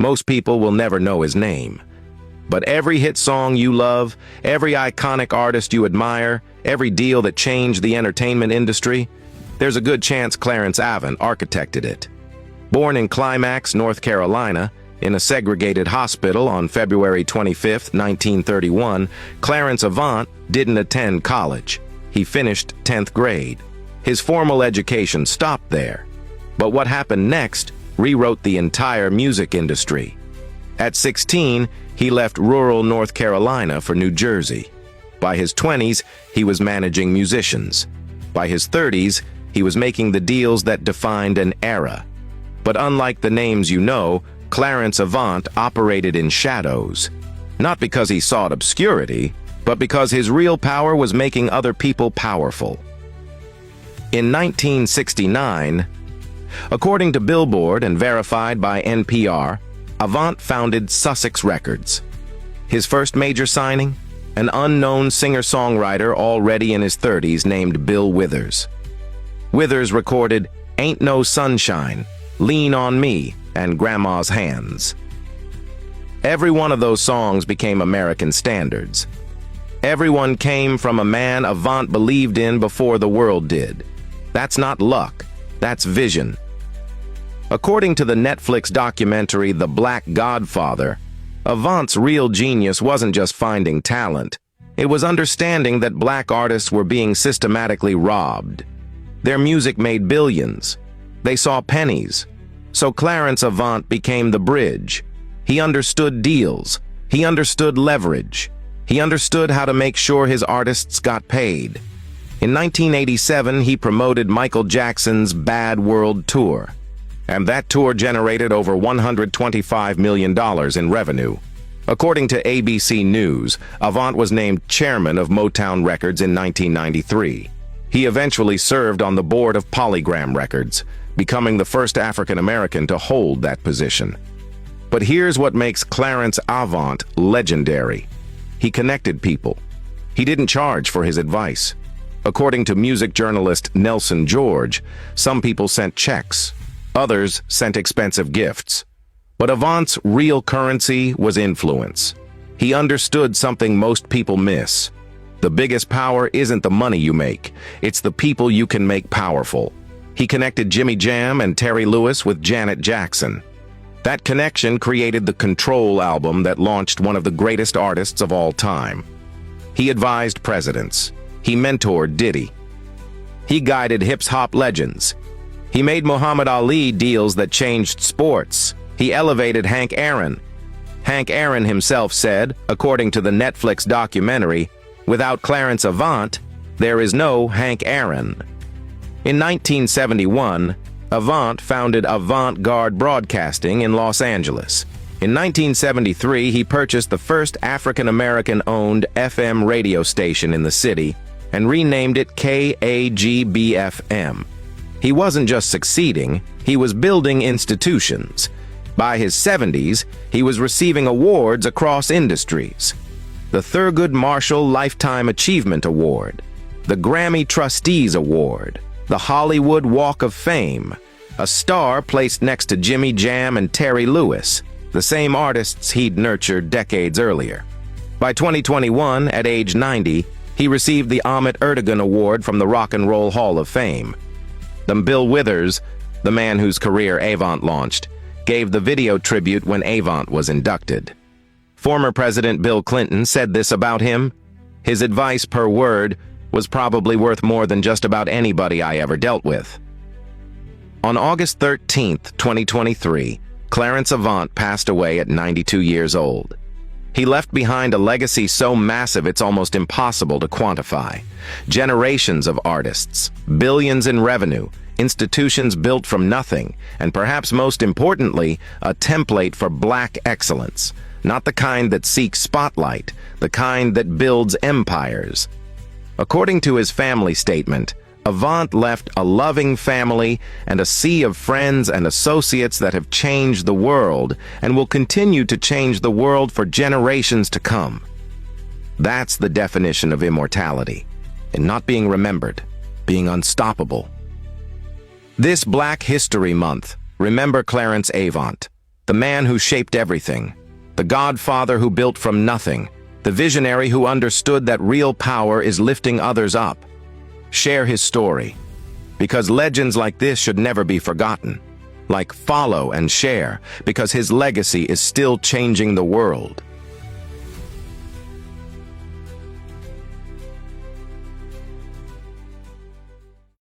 Most people will never know his name. But every hit song you love, every iconic artist you admire, every deal that changed the entertainment industry, there's a good chance Clarence Avant architected it. Born in Climax, North Carolina, in a segregated hospital on February 25, 1931, Clarence Avant didn't attend college. He finished 10th grade. His formal education stopped there. But what happened next rewrote the entire music industry. At 16, he left rural North Carolina for New Jersey. By his 20s, he was managing musicians. By his 30s, he was making the deals that defined an era. But unlike the names you know, Clarence Avant operated in shadows. Not because he sought obscurity, but because his real power was making other people powerful. In 1969, according to Billboard and verified by NPR, Avant founded Sussex Records. His first major signing? An unknown singer-songwriter already in his 30s named Bill Withers. Withers recorded Ain't No Sunshine, Lean on Me, and Grandma's Hands. Every one of those songs became American standards. Everyone came from a man Avant believed in before the world did. That's not luck, that's vision. According to the Netflix documentary The Black Godfather, Avant's real genius wasn't just finding talent. It was understanding that black artists were being systematically robbed. Their music made billions. They saw pennies. So Clarence Avant became the bridge. He understood deals. He understood leverage. He understood how to make sure his artists got paid. In 1987, he promoted Michael Jackson's Bad World Tour. And that tour generated over $125 million in revenue. According to ABC News, Avant was named chairman of Motown Records in 1993. He eventually served on the board of Polygram Records, becoming the first African-American to hold that position. But here's what makes Clarence Avant legendary. He connected people. He didn't charge for his advice. According to music journalist Nelson George, some people sent checks. Others sent expensive gifts. But Avant's real currency was influence. He understood something most people miss. The biggest power isn't the money you make. It's the people you can make powerful. He connected Jimmy Jam and Terry Lewis with Janet Jackson. That connection created the Control album that launched one of the greatest artists of all time. He advised presidents. He mentored Diddy. He guided hip-hop legends. He made Muhammad Ali deals that changed sports. He elevated Hank Aaron. Hank Aaron himself said, according to the Netflix documentary, "Without Clarence Avant, there is no Hank Aaron." In 1971, Avant founded Avant-Garde Broadcasting in Los Angeles. In 1973, he purchased the first African-American-owned FM radio station in the city and renamed it KAGB-FM. He wasn't just succeeding, he was building institutions. By his 70s, he was receiving awards across industries. The Thurgood Marshall Lifetime Achievement Award, the Grammy Trustees Award, the Hollywood Walk of Fame, a star placed next to Jimmy Jam and Terry Lewis, the same artists he'd nurtured decades earlier. By 2021, at age 90, he received the Ahmet Ertegun Award from the Rock and Roll Hall of Fame. Then Bill Withers, the man whose career Avant launched, gave the video tribute when Avant was inducted. Former President Bill Clinton said this about him: "His advice per word was probably worth more than just about anybody I ever dealt with." On August 13, 2023, Clarence Avant passed away at 92 years old. He left behind a legacy so massive it's almost impossible to quantify. Generations of artists, billions in revenue, institutions built from nothing, and perhaps most importantly, a template for black excellence. Not the kind that seeks spotlight, the kind that builds empires. According to his family statement, Avant left a loving family and a sea of friends and associates that have changed the world and will continue to change the world for generations to come. That's the definition of immortality, and not being remembered, being unstoppable. This Black History Month, remember Clarence Avant. The man who shaped everything. The Godfather who built from nothing. The visionary who understood that real power is lifting others up. Share his story. Because legends like this should never be forgotten. Like follow and share, because his legacy is still changing the world.